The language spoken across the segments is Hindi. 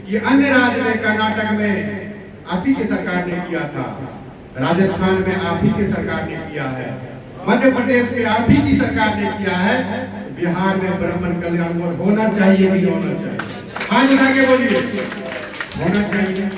ये अन्य राज्य में कर्नाटक में आप ही की सरकार ने किया था, राजस्थान में आप ही की सरकार ने किया है, मध्य प्रदेश में आप ही की सरकार ने किया है, बिहार में ब्राह्मण कल्याण बोर्ड होना चाहिए कि होना चाहिए? आज आगे बोलिए, होना चाहिए।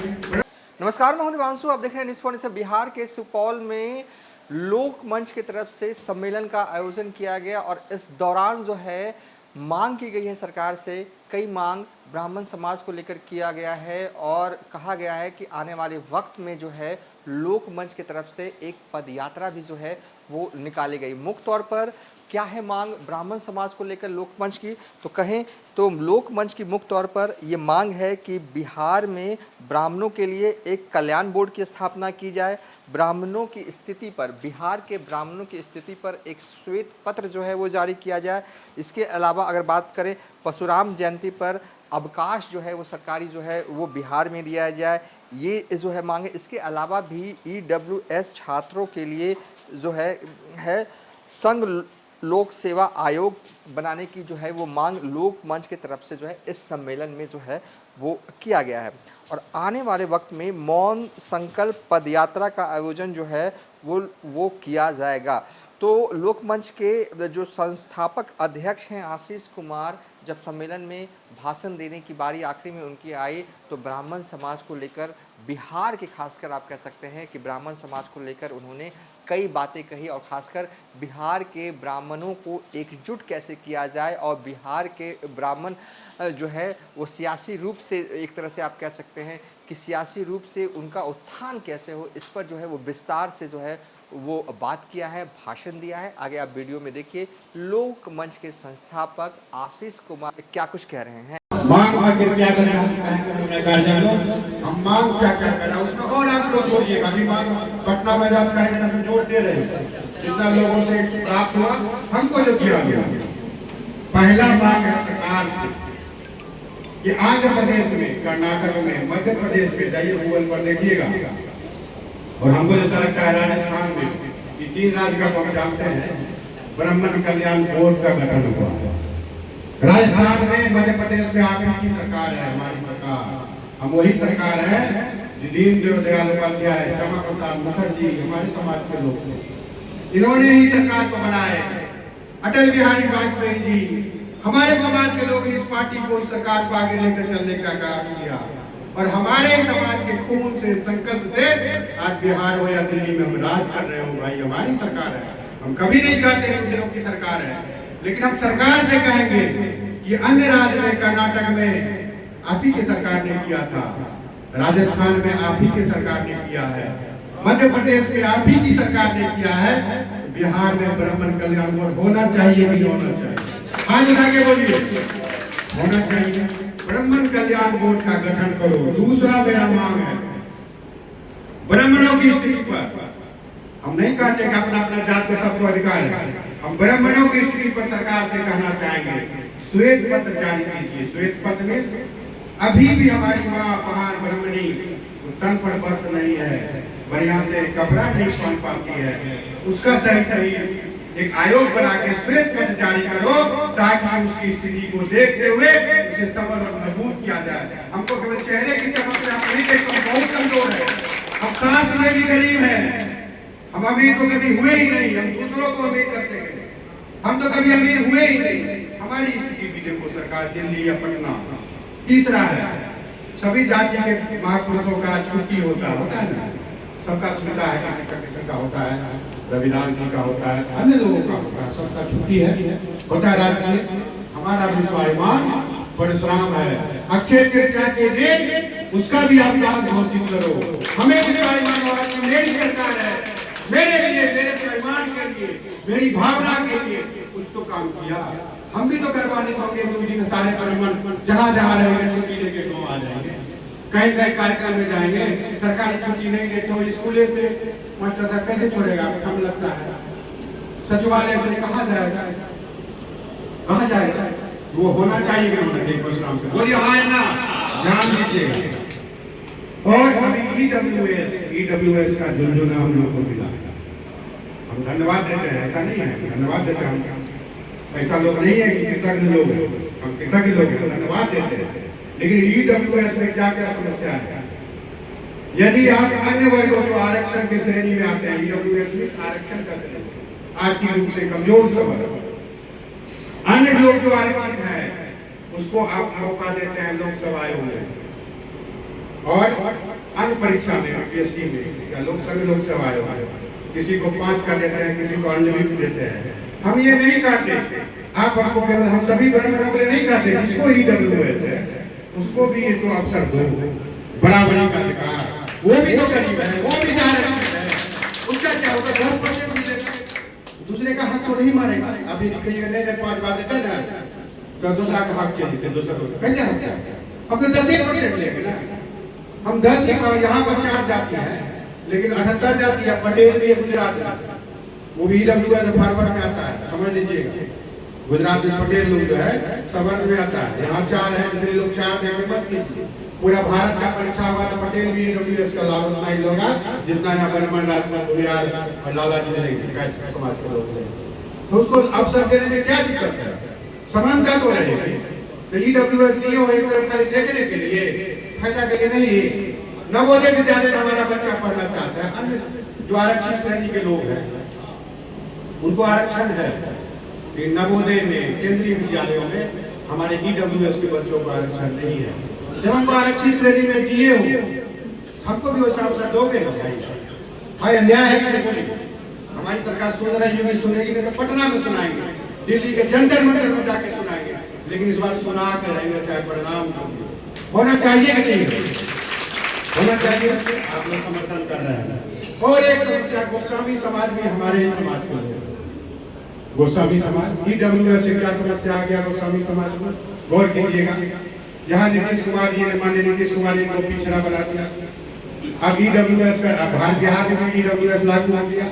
नमस्कार, मैं हूं दिवांशु, आप देख रहे हैं न्यूज़ पॉइंट से। बिहार के सुपौल में लोक मंच की तरफ से सम्मेलन का आयोजन किया गया और इस दौरान जो है मांग की गई है सरकार से। कई मांग ब्राह्मण समाज को लेकर किया गया है और कहा गया है कि आने वाले वक्त में जो है लोक मंच की तरफ से एक पद यात्रा भी जो है वो निकाली गई। मुख्य तौर पर क्या है मांग ब्राह्मण समाज को लेकर लोक मंच की, तो कहें तो लोक मंच की मुख्य तौर पर ये मांग है कि बिहार में ब्राह्मणों के लिए एक कल्याण बोर्ड की स्थापना की जाए। ब्राह्मणों की स्थिति पर, बिहार के ब्राह्मणों की स्थिति पर एक श्वेत पत्र जो है वो जारी किया जाए। इसके अलावा अगर बात करें परशुराम जयंती पर अवकाश जो है वो सरकारी जो है वो बिहार में दिया जाए, ये जो है मांगे। इसके अलावा भी EWS छात्रों के लिए जो है संघ लोक सेवा आयोग बनाने की जो है वो मांग लोक मंच की तरफ से जो है इस सम्मेलन में जो है वो किया गया है। और आने वाले वक्त में मौन संकल्प पदयात्रा का आयोजन जो है वो किया जाएगा। तो लोक मंच के जो संस्थापक अध्यक्ष हैं आशीष कुमार, जब सम्मेलन में भाषण देने की बारी आखिरी में उनकी आई तो ब्राह्मण समाज को लेकर, बिहार के खासकर आप कह सकते हैं कि ब्राह्मण समाज को लेकर उन्होंने कई बातें कही और खासकर बिहार के ब्राह्मणों को एकजुट कैसे किया जाए और बिहार के ब्राह्मण जो है वो सियासी रूप से, एक तरह से आप कह सकते हैं कि सियासी रूप से उनका उत्थान कैसे हो, इस पर जो है वो विस्तार से जो है वो बात किया है, भाषण दिया है। आगे आप वीडियो में देखिए लोक मंच के संस्थापक आशीष कुमार क्या कुछ कह रहे हैं। मांग आखिर क्या करें हम मांग क्या करें उसमें और आप लोग जोड़िएगा। अभी मांग पटना में जब कार्यक्रम जोड़ते रहे, जितना लोगों से प्राप्त हुआ हमको जो किया गया। पहला मांग है सरकार से कि आंध्र प्रदेश में, कर्नाटक में, मध्य प्रदेश में जाइए, गूगल पर देखिएगा, और हमको जैसा लगता है राजस्थान में, ये 3 राज्य का हम जानते हैं, ब्राह्मण कल्याण बोर्ड का गठन हुआ है। राजस्थान में, मध्य प्रदेश में आप की सरकार है, हमारी सरकार, हम वही सरकार है जो दीनदयाल उपाध्याय, श्यामा प्रसाद मुखर्जी, हमारे समाज के लोग, इन्होंने ही सरकार को बनाया। अटल बिहारी वाजपेयी जी, हमारे समाज के लोग इस पार्टी को, इस सरकार को आगे लेकर चलने का काम किया और हमारे समाज के खून से, संकल्प से आज बिहार हो या दिल्ली में हम राज कर रहे हो। भाई हमारी सरकार है, हम कभी नहीं कहते दूसरों की सरकार है, लेकिन हम सरकार से कहेंगे कि अन्य राज्य में, कर्नाटक में आप ही की सरकार ने किया था, राजस्थान में आप ही की सरकार ने किया है, मध्य प्रदेश में आप ही की सरकार ने किया है, बिहार में ब्राह्मण कल्याण बोर्ड होना चाहिए कि होना चाहिए? आज आगे बोलिए, होना चाहिए। ब्राह्मण कल्याण बोर्ड का गठन करो। दूसरा मेरा मांग है ब्राह्मणों की स्थिति पर, हम नहीं कहते कि अपना अपना जात का सबको अधिकार है, हम ब्राह्मणों की स्थिति पर सरकार से कहना चाहेंगे श्वेत पत्र जारी कीजिए। श्वेत पत्र में अभी भी हमारी माँ बहन ब्राह्मणी तन पर वस्त्र नहीं है, बढ़िया से कपड़ा नहीं पहन पाती है, उसका सही एक आयोग बना के श्वेत पत्र जारी करो ताकि उसकी स्थिति को देखते हुए उसे सबल और मजबूत किया जाए। हमको केवल चेहरे की चमक से आप नहीं देखते, बहुत कमजोर है, हम कास्ट में भी गरीब है, हम अमीर तो कभी हुए ही नहीं, हम दूसरों को अमीर करते गए, हम तो कभी अमीर हुए ही नहीं। हमारी स्थिति भी देखो सरकार, दिल्ली या पटना। तीसरा है सभी जाति के महापुरुषों का छुट्टी होता है ना, सबका सुविधा है, किसी का होता है, रविदास जी का होता है, अन्य लोगों का होता है, सबका छुट्टी है, होता है राजकीय। हमारा भी स्वाभिमान परशुराम है, अक्षय तृतीया के दिन उसका भी आप आज घोषित करो। हमें भी स्वाभिमान, मेरी सरकार है, मेरे लिए, मेरे स्वाभिमान के लिए, मेरी भावना के लिए कुछ तो काम किया। हम भी तो करवाने होंगे गुरु में सारे ब्राह्मण जहाँ जहाँ रहेंगे छुट्टी लेके गाँव आ जाएंगे, कहीं कहीं कार्यक्रम में जाएंगे, सरकारी छुट्टी नहीं देते हो, स्कूले से मास्टर साहब कैसे छोड़ेगा? हमें लगता है सचिवालय से कहाँ जाएगा, कहाँ जाएगा? वो होना चाहिए परशुराम से, बोलिए हाँ है ना, ध्यान दीजिएगा। और अभी EWS का जो नाम हम लोग को मिला, हम धन्यवाद देते हैं, ऐसा नहीं है, धन्यवाद देते हैं। ऐसा लोग नहीं है कि कृतज्ञ लोग हैं, हम कृतज्ञ लोग हैं, धन्यवाद देते हैं। लेकिन ईडब्ल्यूएस में क्या क्या समस्या है? यदि आप अन्य वर्गों जो आरक्षण की श्रेणी में आते हैं, ईडब्ल्यूएस में आरक्षण का श्रेणी, आर्थिक रूप से कमजोर समूह, अन्य लोग जो आरक्षित है उसको आप मौका देते हैं लोकसभा आयोग में और अन्य परीक्षा में, यूपीएससी में या लोकसभा आयोग में किसी को 5 का देते हैं, किसी को अन्य भी देते हैं। हम ये नहीं कहते, आप हमको केवल हम सभी ब्राह्मणों के लिए नहीं कहते, जिसको ईडब्ल्यूएस है उसको भी ये तो अवसर दो, बराबरी का अधिकार, वो भी तो गरीब है, वो भी आरक्षित है, उसका क्या होगा? 10% मिलेगा, दूसरे का हक तो नहीं मारेगा। अभी कहिए नहीं 5 बार देता ना तो दूसरा का हक चाहिए, दूसरा को कैसे हक चाहिए? अब तो 10% लेंगे ना, हम 10 यहाँ पर 4 जाति है, लेकिन 78 जाति है, पटेल भी है गुजरात में, वो भी ईडब्ल्यूएस फॉरवर्ड में आता है, समझ लीजिएगा। गुजरात में पटेल लोग जो है सवर्ण में आता है, यहाँ 4 है, इसलिए लोग 4 देंगे मत कीजिए। पूरा भारत का परीक्षा हुआ तो पटेल भी ईडब्ल्यूएस का लाभ उतना ही होगा जितना यहाँ ब्रह्मण राजपूत भूमिहार और लाला जी ने कैसे समाज के लोग लेंगे। तो उसको अवसर देने में क्या दिक्कत है? समानता तो रहेगी। तो ईडब्ल्यूएस नहीं हो एक तरफ खाली देखने के लिए, फायदा के लिए नहीं। नवोदय विद्यालय में हमारा बच्चा पढ़ना चाहता है, अन्य जो आरक्षित श्रेणी के लोग हैं उनको आरक्षण है, नवोदय में केंद्रीय विद्यालयों में हमारे ईडब्ल्यूएस के बच्चों को आरक्षण नहीं है। जब हमको आरक्षित श्रेणी में दिए हो, हमको भी वैसा अवसर दोगे ना भाई? भाई अन्याय है कि बोलिए? हमारी सरकार सुन रही होगी, सुनेगी नहीं तो पटना में सुनाएंगे, दिल्ली के जंतर मंतर में जाके सुनाएंगे, लेकिन इस बार सुना के रहेंगे, चाहे परिणाम होना चाहिए कि नहीं होना चाहिए। आप लोग समर्थन कर रहे हैं। और एक समस्या गोस्वामी समाज में, हमारे ही समाज के लोग, गोस्वामी समाज, ईडब्ल्यूएस से क्या समस्या आ गया गोस्वामी समाज में? गौर कीजिएगा, यहाँ नीतीश कुमार जी ने, माननीय नीतीश कुमार जी को पिछड़ा बना दिया। अब ईडब्ल्यूएस का बिहार में भी ईडब्ल्यूएस लागू हो गया।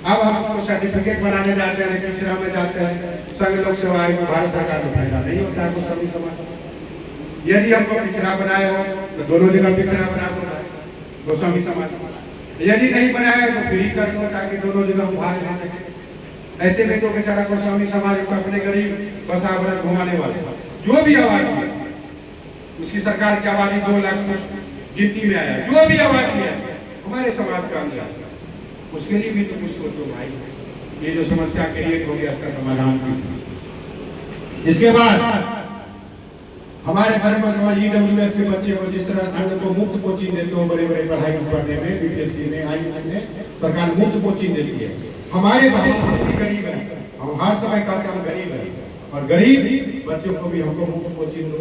अब हम आपको सर्टिफिकेट बनाने जाते हैं, पिछड़ा में जाते हैं, संघ लोक सेवा आयोग में भारत सरकार में फायदा नहीं होता है गोस्वामी समाज। यदि हमको पिछड़ा बनाए हो तो दोनों जगह पिछड़ा बना दो गोस्वामी समाज, यदि नहीं बनाया तो फ्री कर दो ताकि दोनों जगह भाग ले सके। ऐसे में तो बेचारा गोस्वामी समाज को अपने गरीब बसावरत घुमाने वाले जो भी आबादी है, उसकी सरकार की आबादी 2 लाख गिनती में आया, जो भी आबादी है हमारे समाज का अंदर, उसके लिए भी तो कुछ सोचो भाई। ये जो समस्या क्रिएट हो गया इसका समाधान कीजिए। इसके बाद हमारे ब्रह्म समाज ईडब्ल्यूएस के बच्चे को जिस तरह अन्य को मुफ्त कोचिंग देते हो, बड़े बड़े पढ़ाई पढ़ने में, बीपीएससी में, आईएएस में सरकार मुफ्त कोचिंग देती है। हमारे बच्चे गरीब है, हम हर समय कहते हैं हम गरीब है, और गरीब बच्चों को भी हमको मुफ्त कोचिंग दो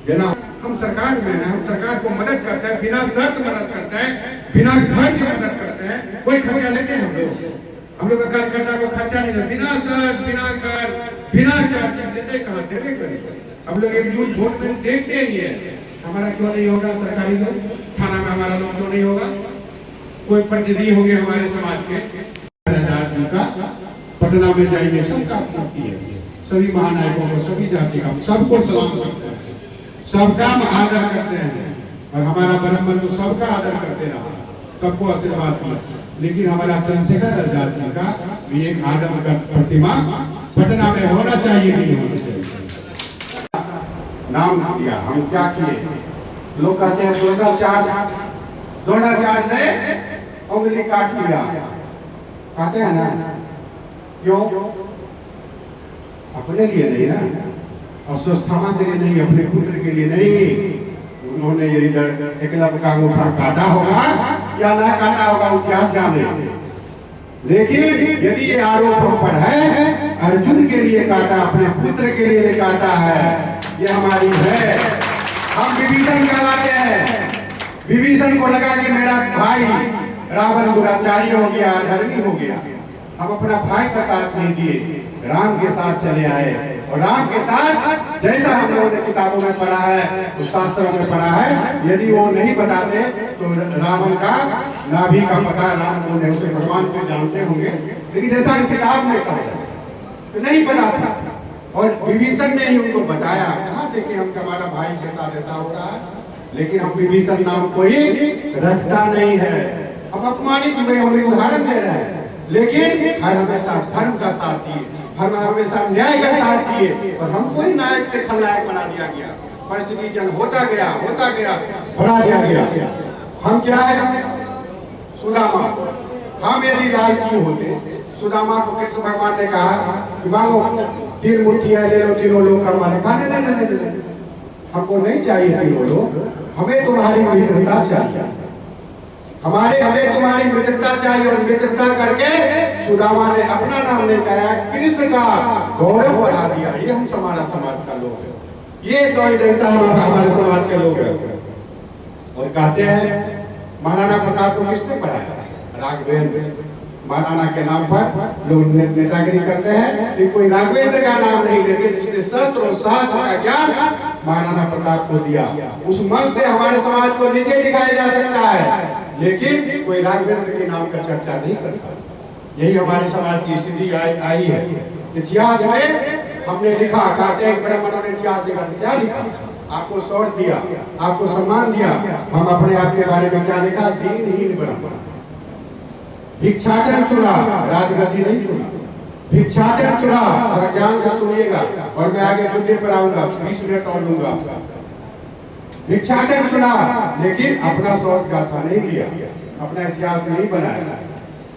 देना। हम सरकार में हैं, हम सरकार को मदद करते हैं, बिना शर्त मदद करते हैं, बिना खर्च मदद करते हैं। कोई खर्चा लेते हैं हम लोग का कार्यकर्ता को खर्चा नहीं देते, बिना शर्त, बिना कर, बिना चार्ज देते, कहाँ देते करें? हम लोग एकजुट वोट में देखते ही है। हमारा क्यों नहीं होगा? सरकारी लोग थाना में हमारा लोग क्यों नहीं होगा? कोई प्रतिनिधि होंगे हमारे समाज के, का पटना में जाइए, सबका पूर्ति है, सभी महानायकों को, सभी जाति का, सबको सलाम करते हैं, सबका हम आदर करते हैं, और हमारा ब्रह्मन तो सबका आदर करते रहा, सबको आशीर्वाद दिया। लेकिन हमारा चंद्रशेखर आजाद जी का भी एक आदम का प्रतिमा पटना में होना चाहिए, नहीं होना चाहिए। नाम दिया, हम क्या किए? लोग कहते हैं द्रोणाचार्य ने उंगली काट लिया, कहते हैं ना, क्यों? अपने लिए नहीं ना, अस्वस्थामा के लिए नहीं, अपने पुत्र के लिए नहीं। उन्होंने यदि एकलव्य का अंगूठा काटा होगा या ना काटा होगा इतिहास जाने, लेकिन यदि ये आरोप हम पर है, अर्जुन के लिए काटा, अपने पुत्र के लिए नहीं काटा है, ये हमारी है। हम विभीषण कहलाते हैं, विभीषण को लगा कि मेरा भाई रावण दुराचारी हो गया, अधर्मी हो गया, हम अपना भाई का साथ नहीं दिए, राम के साथ चले आए, और राम के साथ जैसा हम लोगों ने किताबों में पढ़ा है, तो शास्त्रों में पढ़ा है, यदि वो नहीं बताते तो रावण का नाभि का पता राम को नहीं, उसे भगवान को जानते होंगे, लेकिन जैसा किताब में कहा तो नहीं पता था, और विभीषण ने ही उनको बताया। कहाँ देखे हम हमारा भाई के साथ ऐसा हो रहा है, लेकिन हम विभीषण नाम को ही रखता नहीं है। अब अपमानित हुए, हमें उदाहरण दे रहे हैं, लेकिन हर हमेशा धर्म का साथ दिए, हम हमेशा न्याय का साथ दिए, पर हमको ही नायक से खलनायक बना दिया गया। परिस्थिति जन होता गया बना दिया गया। हम क्या है? सुदामा। हम यदि लालची होते, सुदामा को कृष्ण भगवान ने कहा कि मांगो 3 मुट्ठियां ले लो, तीनों लोग हमारे। कहा नहीं, हमको नहीं चाहिए तीनों लोग, हमें तुम्हारी मित्रता चाहिए, हमें तुम्हारी मित्रता चाहिए। और मित्रता करके सुदामा ने अपना नाम लेकर कृष्ण का गौरव बढ़ा दिया। ये हम हमारा समाज का लोग है, ये सौजन्यता हमारे समाज के लोग है। और कहते हैं महाराणा प्रताप को किसने पढ़ाया? राघवेंद्र। महाराणा के नाम पर लोग नेतागिरी करते हैं, लेकिन कोई राघवेंद्र का नाम नहीं लेते जिसने शस्त्र और शास्त्र का ज्ञान महाराणा प्रताप को दिया। उस मन से हमारे समाज को नीचे दिखाया जा सकता है, लेकिन कोई राघवेंद्र के नाम का चर्चा नहीं करता। यही हमारे समाज की स्थिति आई है। इतिहास में हमने लिखा, कहते हैं ब्राह्मणों ने इतिहास लिखा, क्या लिखा? आपको सौर दिया, आपको सम्मान दिया। हम अपने आप के बारे में क्या लिखा? दीनहीन ब्राह्मण। भिक्षाटन चुना, राजगद्दी नहीं चुना, भिक्षाटन चुना। और ज्ञान से सुनिएगा, और मैं आगे मुद्दे पर आऊंगा, 20 मिनट और लूंगा। भिक्षाटन चुना, लेकिन अपना शौर्य गाथा नहीं दिया, अपना इतिहास नहीं बनाया।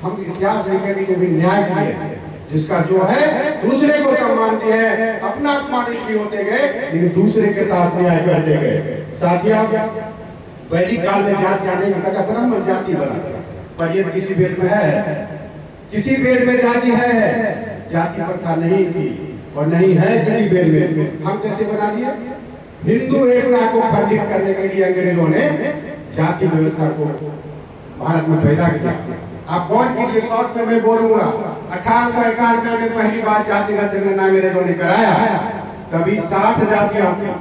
हम इतिहास लिखने के भी न्याय किए, जिसका जो है दूसरे को सम्मान दिए, अपना अपमानित भी होते गए, लेकिन दूसरे के साथ न्याय करते गए। साथियों, वैदिक काल में जाति आने की कथा ब्रह्म जाति बना, पर ये किसी वेद में है? किसी वेद में जाति है? जाति प्रथा नहीं थी और नहीं है किसी वेद में। हम कैसे बना दिए? हिंदू एकता को खंडित करने के लिए अंग्रेजों ने जाति व्यवस्था को भारत में पैदा किया। आप गौर कीजिए, शॉर्ट में मैं बोलूंगा, 1891 में पहली बार जातिगत जनगणना अंग्रेजों ने कराया, तभी 60 जातियां थी।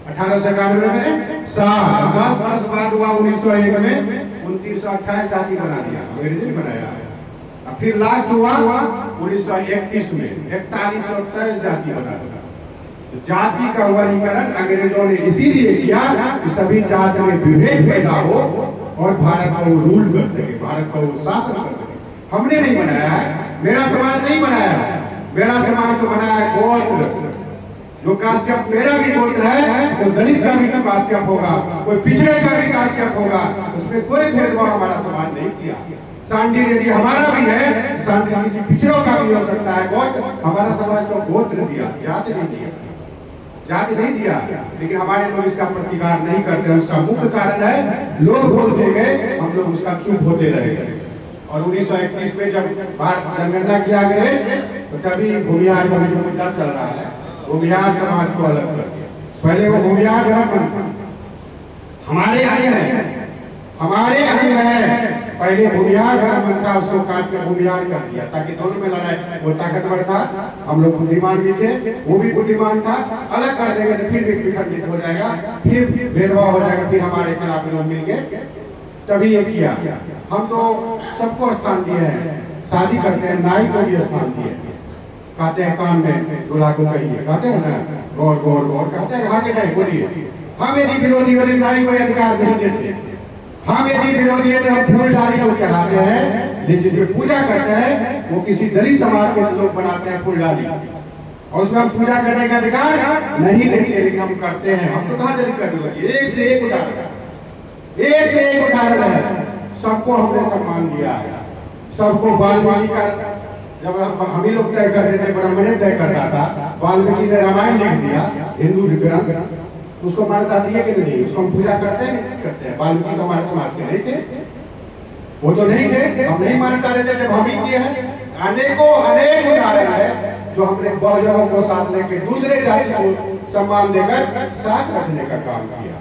1891 में 60, 10 वर्ष बाद हुआ 1901 में 2928 जाति बना दिया, अंग्रेजों ने बनाया। अब फिर लास्ट हुआ 1931 में 4123 जाति बना दिया। जाति का वर्गीकरण अंग्रेजों ने इसीलिए किया कि सभी जाति में विभेद पैदा हो और भारत को रूल कर सके, भारत को शासन कर सके। हमने नहीं बनाया है, मेरा समाज नहीं बनाया है। मेरा समाज तो बनाया है गोत्र। जो काश्यप मेरा भी गोत्र है, तो दलित का भी काश्यप होगा, कोई पिछड़े का भी काश्यप होगा, उसमें कोई भेदभाव हमारा समाज नहीं किया। सांडिल यदि हमारा भी है, सांडिल किसी पिछड़ों का भी हो सकता है गोत्र। हमारा समाज को गोत्र दिया, जाति नहीं दिया, जाति नहीं दिया। लेकिन हमारे लोग इसका प्रतिकार नहीं करते। उसका मुख्य कारण है लोग बोलते गए, हम लोग उसका चुप होते रहे। और 1931 में जब भारत जनगणना किया गया, तो तभी भूमिहार का जो मुद्दा चल रहा है, भूमिहार समाज को अलग कर दिया। पहले वो भूमिहार हमारे यहाँ है, हमारे यहाँ है। पहले भूमिहार ब्राह्मण था, उसको काट के भूमिहार कर दिया, ताकि दोनों में लड़ाई। वो ताकतवर था, हम लोग बुद्धिमान भी थे, वो भी बुद्धिमान था। अलग कर देंगे तो फिर भी विखंडित हो जाएगा, फिर भेदभाव हो जाएगा, फिर हमारे खिलाफ लोग मिल गए, तभी ये किया। हम तो सबको स्थान दिए हैं, शादी करते हैं, नाई को भी स्थान दिए। कहते हैं कान में दूल्हा को कहिए, कहते हैं ना, गौर गौर गौर कहते हैं, आगे नहीं बोलिए। हम यदि विरोधी वाले नाई को अधिकार नहीं देते, हम यदि विरोधी है, हम फूल डाली को चढ़ाते हैं, लेकिन जो पूजा करते हैं वो किसी दलित समाज के लोग बनाते हैं फूल डाली, और उसमें हम पूजा करने का अधिकार नहीं देते, लेकिन हम करते हैं। हम तो कहाँ दलित करने? एक से एक उदाहरण, एक से एक उदाहरण है। सबको हमने सम्मान दिया है, सबको वाल्मीकि का, जब हम ही लोग तय करते थे, ब्राह्मण तय करता था, वाल्मीकि ने रामायण लिख दिया, हिंदू ग्रंथ, उसको मान्यता दिए कि नहीं? उसको हम पूजा करते हैं नहीं करते हैं? वाल्मीकि तो हमारे समाज के नहीं थे, वो तो नहीं थे, हम नहीं मान्यता देते थे, हम ही किए हैं। अनेक उदाहरण है जो हमने बहुजनों को साथ लेकर दूसरे जाति को सम्मान देकर साथ रखने का काम किया।